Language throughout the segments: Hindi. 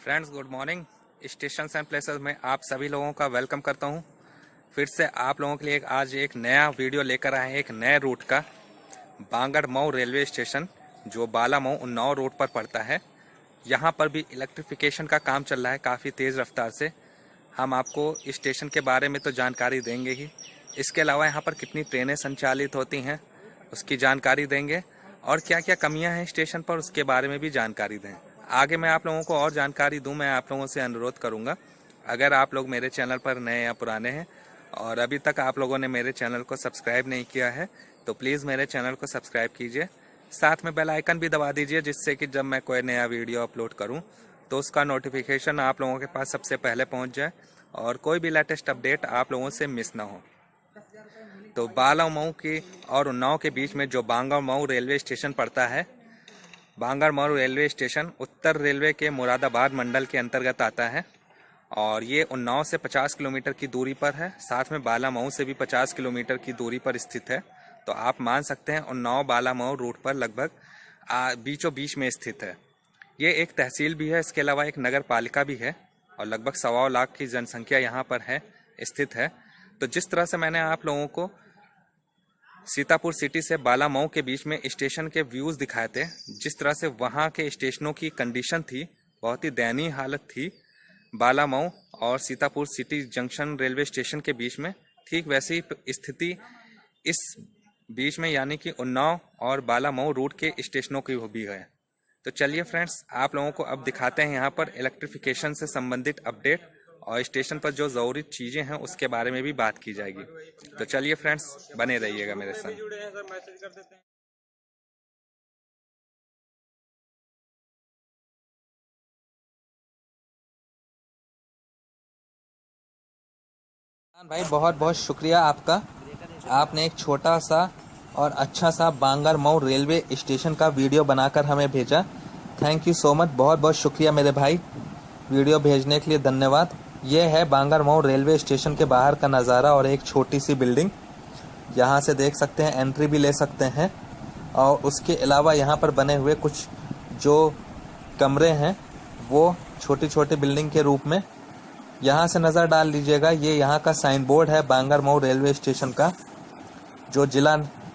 Friends good morning. Station and places में आप सभी लोगों का वेलकम करता हूं। फिर से आप लोगों के लिए आज एक नया वीडियो लेकर आए हैं, एक नए रूट का। बांगड़ मऊ रेलवे स्टेशन जो बालामऊ उन्नाव रोड पर पड़ता है, यहां पर भी इलेक्ट्रिफिकेशन का काम चल रहा है काफ़ी तेज़ रफ्तार से। हम आपको स्टेशन के बारे में तो जानकारी देंगे ही, इसके अलावा यहाँ पर कितनी ट्रेनें संचालित होती हैं उसकी जानकारी देंगे, और क्या क्या कमियां हैं स्टेशन पर उसके बारे में भी जानकारी दें। आगे मैं आप लोगों को और जानकारी दूं, मैं आप लोगों से अनुरोध करूंगा, अगर आप लोग मेरे चैनल पर नए या पुराने हैं और अभी तक आप लोगों ने मेरे चैनल को सब्सक्राइब नहीं किया है तो प्लीज़ मेरे चैनल को सब्सक्राइब कीजिए, साथ में बेल आइकन भी दबा दीजिए, जिससे कि जब मैं कोई नया वीडियो अपलोड करूं तो उसका नोटिफिकेशन आप लोगों के पास सबसे पहले पहुंच जाए और कोई भी लेटेस्ट अपडेट आप लोगों से मिस ना हो। तो बालामऊ की और उन्नाव के बीच में जो बांगड़ मऊ रेलवे स्टेशन पड़ता है, बांगड़ मऊ रेलवे स्टेशन उत्तर रेलवे के मुरादाबाद मंडल के अंतर्गत आता है और ये उन्नाव से 50 किलोमीटर की दूरी पर है, साथ में बालामऊ से भी 50 किलोमीटर की दूरी पर स्थित है। तो आप मान सकते हैं उन्नाव बालामऊ रूट पर लगभग बीचों बीच में स्थित है। ये एक तहसील भी है, इसके अलावा एक नगर पालिका भी है और लगभग 1.25 लाख की जनसंख्या यहाँ पर है स्थित है। तो जिस तरह से मैंने आप लोगों को सीतापुर सिटी से बालामऊ के बीच में स्टेशन के व्यूज़ दिखाए थे, जिस तरह से वहाँ के स्टेशनों की कंडीशन थी, बहुत ही दयनीय हालत थी बालामऊ और Sitapur city junction railway station के बीच में, ठीक वैसी स्थिति इस बीच में यानी कि उन्नाव और बालामऊ रूट के स्टेशनों की भी है। तो चलिए फ्रेंड्स, आप लोगों को अब दिखाते हैं यहाँ पर इलेक्ट्रिफिकेशन से संबंधित अपडेट और स्टेशन पर जो ज़रूरी चीज़ें हैं उसके बारे में भी बात की जाएगी। तो चलिए फ्रेंड्स, बने रहिएगा मेरे साथ। भाई बहुत बहुत शुक्रिया आपका, आपने एक छोटा सा और अच्छा सा बांगड़ मऊ रेलवे स्टेशन का वीडियो बनाकर हमें भेजा। थैंक यू सो मच, बहुत बहुत शुक्रिया मेरे भाई, वीडियो भेजने के लिए धन्यवाद। ये है बांगड़ मऊ रेलवे स्टेशन के बाहर का नज़ारा और एक छोटी सी बिल्डिंग, यहाँ से देख सकते हैं, एंट्री भी ले सकते हैं। और उसके अलावा यहाँ पर बने हुए कुछ जो कमरे हैं वो छोटी छोटी बिल्डिंग के रूप में, यहाँ से नज़र डाल लीजिएगा। ये यहाँ का साइन बोर्ड है बांगड़ मऊ रेलवे स्टेशन का, जो जिला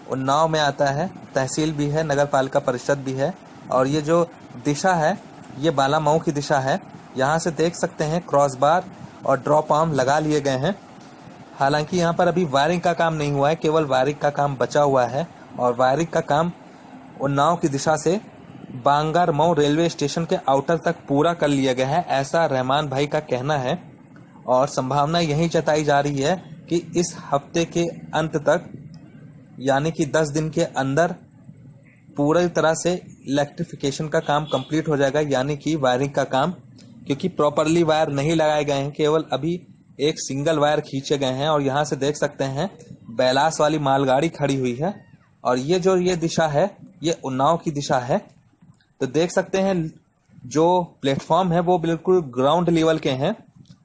उन्नाव में आता है, तहसील भी है, नगर पालिका परिषद भी है। और ये जो दिशा है ये बालामऊ की दिशा है। यहाँ से देख सकते हैं क्रॉस बार और ड्रॉप आर्म लगा लिए गए हैं। हालांकि यहाँ पर अभी वायरिंग का काम नहीं हुआ है, केवल वायरिंग का काम बचा हुआ है और वायरिंग का काम उन्नाव की दिशा से बांगड़ मऊ रेलवे स्टेशन के आउटर तक पूरा कर लिया गया है, ऐसा रहमान भाई का कहना है। और संभावना यही जताई जा रही है कि इस हफ्ते के अंत तक यानी कि 10 दिन के अंदर पूरी तरह से इलेक्ट्रिफिकेशन का काम कंप्लीट हो जाएगा, यानी कि वायरिंग का काम, क्योंकि प्रॉपरली वायर नहीं लगाए गए हैं, केवल अभी एक सिंगल वायर खींचे गए हैं। और यहाँ से देख सकते हैं बैलास वाली मालगाड़ी खड़ी हुई है और ये जो ये दिशा है ये उन्नाव की दिशा है। तो देख सकते हैं जो प्लेटफॉर्म है वो बिल्कुल ग्राउंड लेवल के हैं,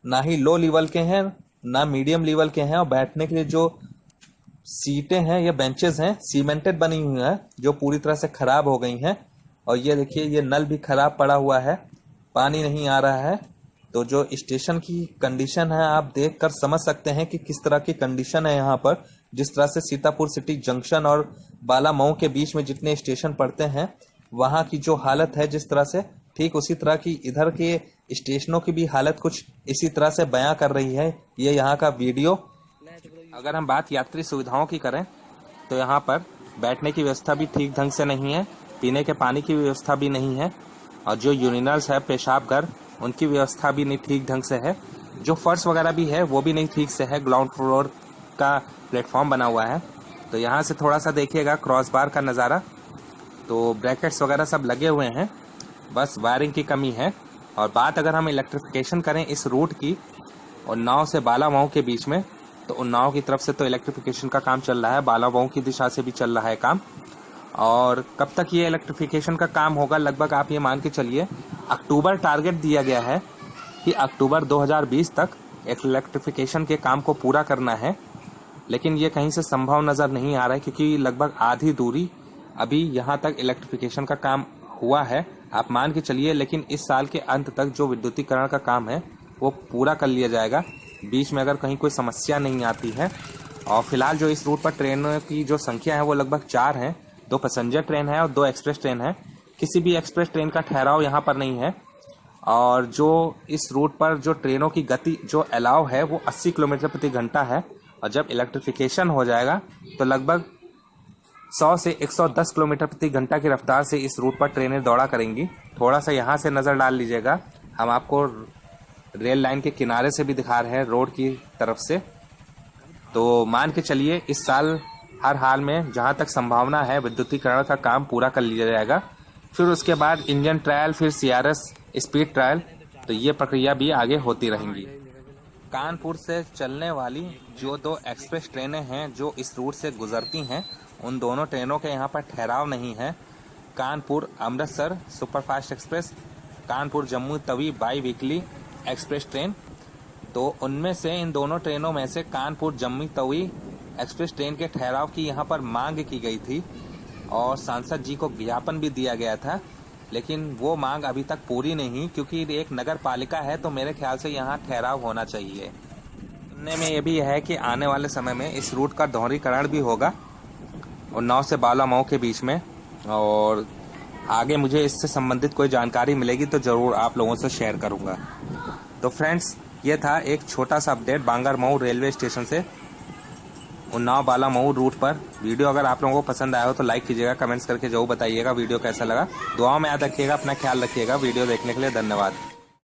ना ही लो लेवल के हैं ना मीडियम लेवल के हैं। और बैठने के लिए जो सीटें हैं ये बेंचेस हैं, सीमेंटेड बनी हुई हैं, जो पूरी तरह से खराब हो गई हैं। और ये देखिए ये नल भी खराब पड़ा हुआ है, पानी नहीं आ रहा है। तो जो स्टेशन की कंडीशन है आप देख कर समझ सकते हैं कि किस तरह की कंडीशन है यहाँ पर। जिस तरह से सीतापुर सिटी जंक्शन और बालामऊ के बीच में जितने स्टेशन पड़ते हैं वहाँ की जो हालत है जिस तरह से, ठीक उसी तरह की इधर के स्टेशनों की भी हालत कुछ इसी तरह से बयां कर रही है ये यहाँ का वीडियो। अगर हम बात यात्री सुविधाओं की करें तो यहाँ पर बैठने की व्यवस्था भी ठीक ढंग से नहीं है, पीने के पानी की व्यवस्था भी नहीं है, और जो यूरिनल्स है, पेशाब घर, उनकी व्यवस्था भी नहीं ठीक ढंग से है। जो फर्श वगैरह भी है वो भी नहीं ठीक से है, ग्राउंड फ्लोर का प्लेटफॉर्म बना हुआ है। तो यहाँ से थोड़ा सा देखिएगा क्रॉस बार का नज़ारा, तो ब्रैकेट्स वगैरह सब लगे हुए हैं, बस वायरिंग की कमी है। और बात अगर हम इलेक्ट्रिफिकेशन करें इस रूट की उन्नाव से बालामऊ के बीच में, तो उन्नाव की तरफ से तो इलेक्ट्रिफिकेशन का काम चल रहा है, बालामऊ की दिशा से भी चल रहा है काम। और कब तक ये इलेक्ट्रिफिकेशन का काम होगा, लगभग आप ये मान के चलिए अक्टूबर टारगेट दिया गया है कि अक्टूबर 2020 तक इलेक्ट्रिफिकेशन के काम को पूरा करना है। लेकिन ये कहीं से संभव नज़र नहीं आ रहा है, क्योंकि लगभग आधी दूरी अभी यहाँ तक इलेक्ट्रिफिकेशन का काम हुआ है, आप मान के चलिए, लेकिन इस साल के अंत तक जो विद्युतीकरण का काम है वो पूरा कर लिया जाएगा, बीच में अगर कहीं कोई समस्या नहीं आती है। और फिलहाल जो इस रूट पर ट्रेनों की जो संख्या है वो लगभग 4 हैं। 2 पैसेंजर ट्रेन है और 2 एक्सप्रेस ट्रेन है। किसी भी एक्सप्रेस ट्रेन का ठहराव यहाँ पर नहीं है। और जो इस रूट पर जो ट्रेनों की गति जो अलाउ है वो 80 किलोमीटर प्रति घंटा है। और जब इलेक्ट्रिफिकेशन हो जाएगा तो लगभग 100 से 110 किलोमीटर प्रति घंटा की रफ्तार से इस रूट पर ट्रेनें दौड़ा करेंगी। थोड़ा सा यहाँ से नज़र डाल लीजिएगा, हम आपको रेल लाइन के किनारे से भी दिखा रहे हैं, रोड की तरफ से। तो मान के चलिए इस साल हर हाल में जहाँ तक संभावना है विद्युतीकरण का काम पूरा कर लिया जाएगा। फिर उसके बाद इंजन ट्रायल, फिर CRS स्पीड ट्रायल, तो ये प्रक्रिया भी आगे होती रहेंगी। कानपुर से चलने वाली जो 2 एक्सप्रेस ट्रेनें हैं जो इस रूट से गुजरती हैं, उन दोनों ट्रेनों के यहाँ पर ठहराव नहीं है। Kanpur Amritsar superfast express, Kanpur Jammu Tawi by weekly express train, तो उनमें से इन दोनों ट्रेनों में से कानपुर जम्मू तवी एक्सप्रेस ट्रेन के ठहराव की यहाँ पर मांग की गई थी और सांसद जी को ज्ञापन भी दिया गया था, लेकिन वो मांग अभी तक पूरी नहीं, क्योंकि एक नगर पालिका है तो मेरे ख्याल से यहाँ ठहराव होना चाहिए। सुनने में ये भी है कि आने वाले समय में इस रूट का दोहरीकरण भी होगा और 9 से 12 मऊ के बीच में, और आगे मुझे इससे संबंधित कोई जानकारी मिलेगी तो ज़रूर आप लोगों से शेयर करूँगा। तो फ्रेंड्स, ये था एक छोटा सा अपडेट बांगर मऊ रेलवे स्टेशन से उन्नाव बाला मऊ रूट पर। वीडियो अगर आप लोगों को पसंद आया हो तो लाइक कीजिएगा, कमेंट्स करके जरूर बताइएगा वीडियो कैसा लगा। दुआओं में याद रखिएगा, अपना ख्याल रखिएगा। वीडियो देखने के लिए धन्यवाद।